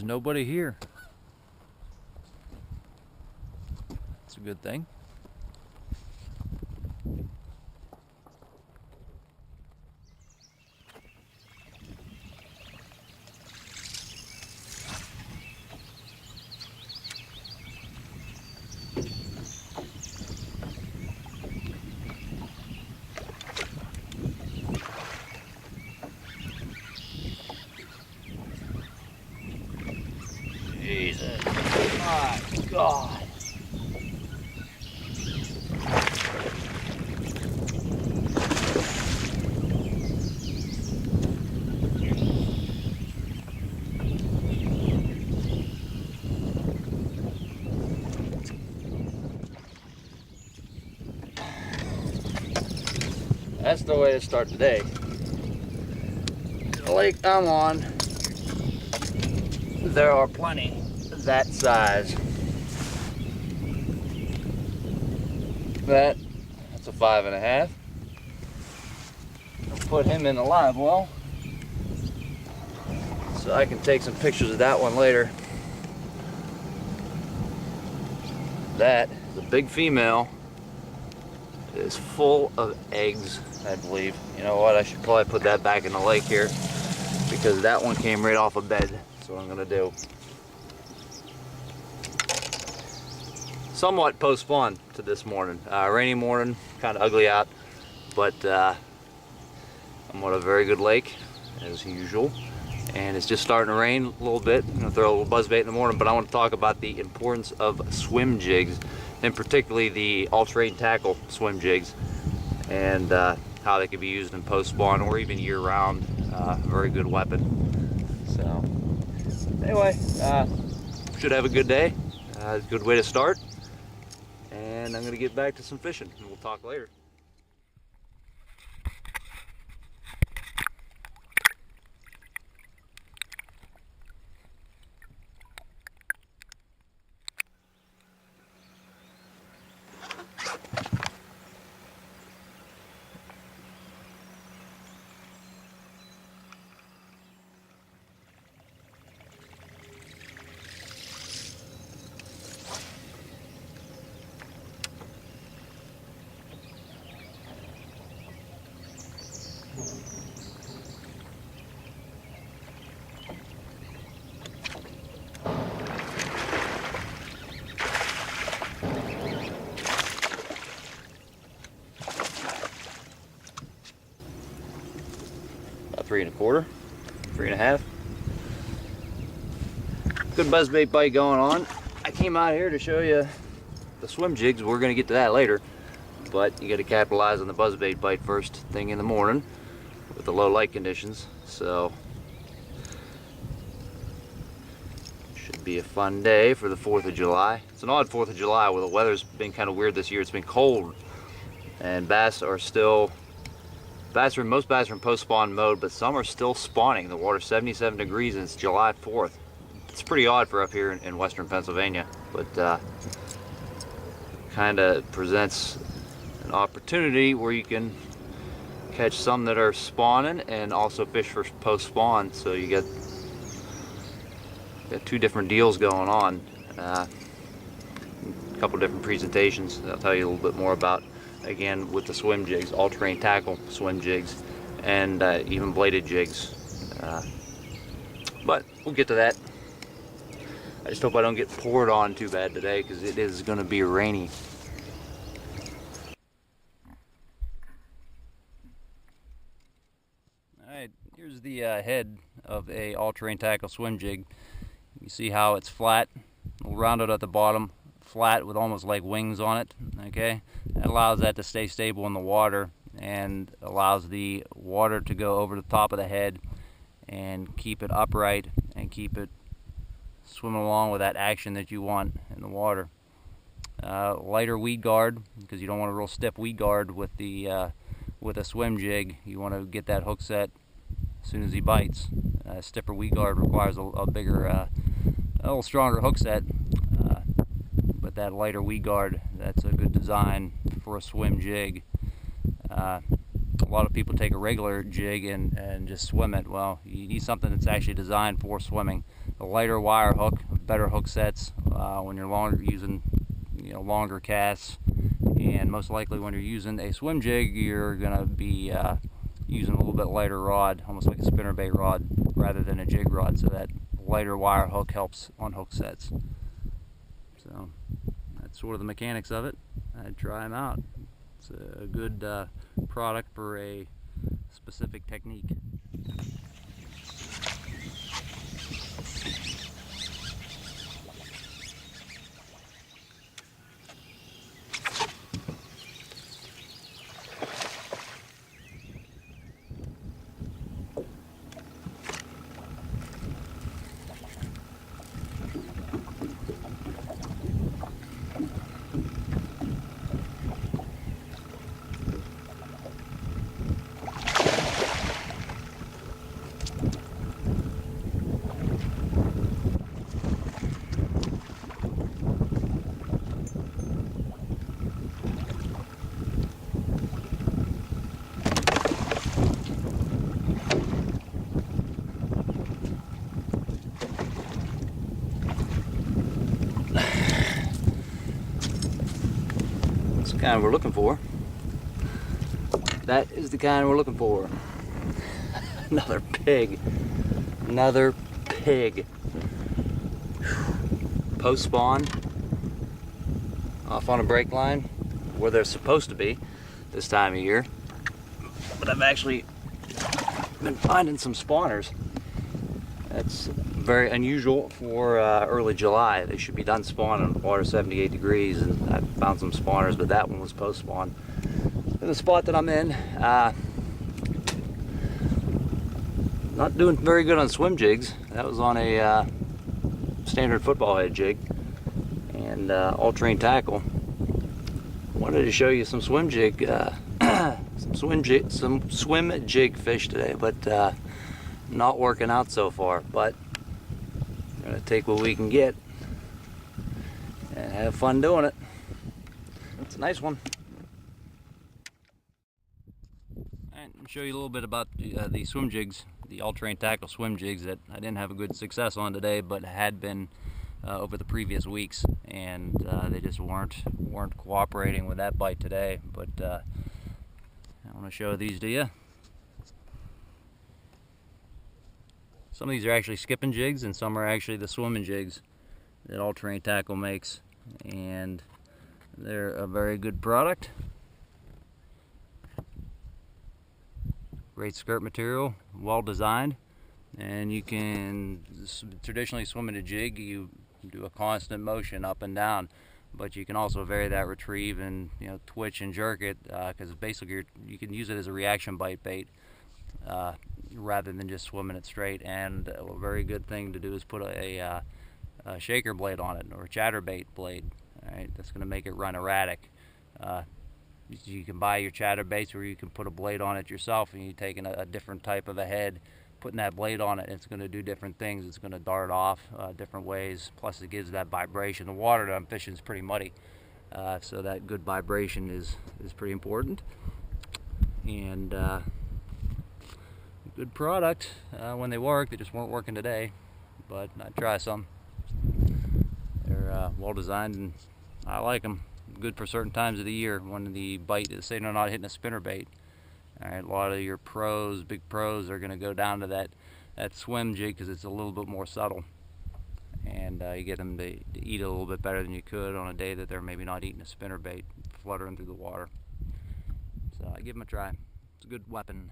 nobody here. It's a good thing. Jesus, my God. That's the way to start the day. The lake I'm on, there are plenty that size. That's a 5.5. I'll put him in the live well so I can take some pictures of that one later. That is a big female. It is full of eggs, I believe. You know what, I should probably put that back in the lake here because that one came right off a bed. That's what I'm gonna do. Somewhat post-spawn to this morning. Rainy morning, kind of ugly out, but I'm on a very good lake as usual, and it's just starting to rain a little bit. I'm gonna throw a little buzzbait in the morning, but I want to talk about the importance of swim jigs, and particularly the all-terrain tackle swim jigs, and how they can be used in post-spawn or even year-round. Very good weapon. So anyway, should have a good day. Good way to start. And I'm going to get back to some fishing, and we'll talk later. About 3 1/4, 3 1/2. Good buzzbait bite going on. I came out here to show you the swim jigs. We're going to get to that later, but you got to capitalize on the buzzbait bite first thing in the morning with the low light conditions. So should be a fun day for the 4th of July. It's an odd 4th of July where the weather's been kind of weird this year. It's been cold, and bass are still most bass are in post-spawn mode, but some are still spawning. The water's 77 degrees and it's July 4th. It's pretty odd for up here in western Pennsylvania, but kind of presents an opportunity where you can catch some that are spawning and also fish for post-spawn. So you got two different deals going on. A couple different presentations that I'll tell you a little bit more about. Again, with the swim jigs, all-terrain tackle swim jigs, and even bladed jigs. But we'll get to that. I just hope I don't get poured on too bad today because it is going to be rainy. Alright, here's the head of a all-terrain tackle swim jig. You see how it's flat, a little rounded at the bottom, flat with almost like wings on it. Okay, that allows that to stay stable in the water and allows the water to go over the top of the head and keep it upright and keep it swimming along with that action that you want in the water. Lighter weed guard, because you don't want a real stiff weed guard with the with a swim jig. You want to get that hook set as soon as he bites. Stiffer weed guard requires a bigger, a little stronger hook set. But that lighter weed guard, that's a good design for a swim jig. A lot of people take a regular jig and just swim it. Well, you need something that's actually designed for swimming. A lighter wire hook, better hook sets when you're using longer casts, and most likely when you're using a swim jig, you're gonna be using a little bit lighter rod, almost like a spinnerbait rod rather than a jig rod, so that lighter wire hook helps on hook sets. So that's sort of the mechanics of it. I'd try them out. It's a good product for a specific technique. That's the kind we're looking for. That is the kind we're looking for. Another pig. Another pig. Post spawn. Off on a break line where they're supposed to be this time of year. But I've actually been finding some spawners. That's very unusual for early July. They should be done spawning, water 78 degrees, and I found some spawners, but that one was post spawn. In the spot that I'm in, not doing very good on swim jigs. That was on a standard football head jig and all-terrain tackle. Wanted to show you some swim jig, some swim jig fish today, but not working out so far. But we're gonna take what we can get and have fun doing it. It's a nice one. Alright, I'll show you a little bit about the swim jigs, the all-terrain tackle swim jigs that I didn't have a good success on today, but had been over the previous weeks, and they just weren't cooperating with that bite today. But I want to show these to you. Some of these are actually skipping jigs, and some are actually the swimming jigs that all-terrain tackle makes, and they're a very good product. Great skirt material, well designed, and you can traditionally swim in a jig. You do a constant motion up and down, but you can also vary that retrieve and twitch and jerk it, because basically you can use it as a reaction bite bait rather than just swimming it straight. And a very good thing to do is put a shaker blade on it, or a chatterbait blade. All right, that's going to make it run erratic. You can buy your chatterbaits, or you can put a blade on it yourself, and you're taking a different type of a head, putting that blade on it, it's going to do different things. It's going to dart off different ways, plus it gives that vibration. The water that I'm fishing is pretty muddy, so that good vibration is pretty important. And good product when they work. They just weren't working today, but I'd try some. They're well designed, and I like them. Good for certain times of the year when the bite is, say, they're not hitting a spinnerbait. All right, a lot of your pros, big pros, are going to go down to that swim jig because it's a little bit more subtle, and you get them to eat a little bit better than you could on a day that they're maybe not eating a spinnerbait, fluttering through the water. So I give them a try. It's a good weapon.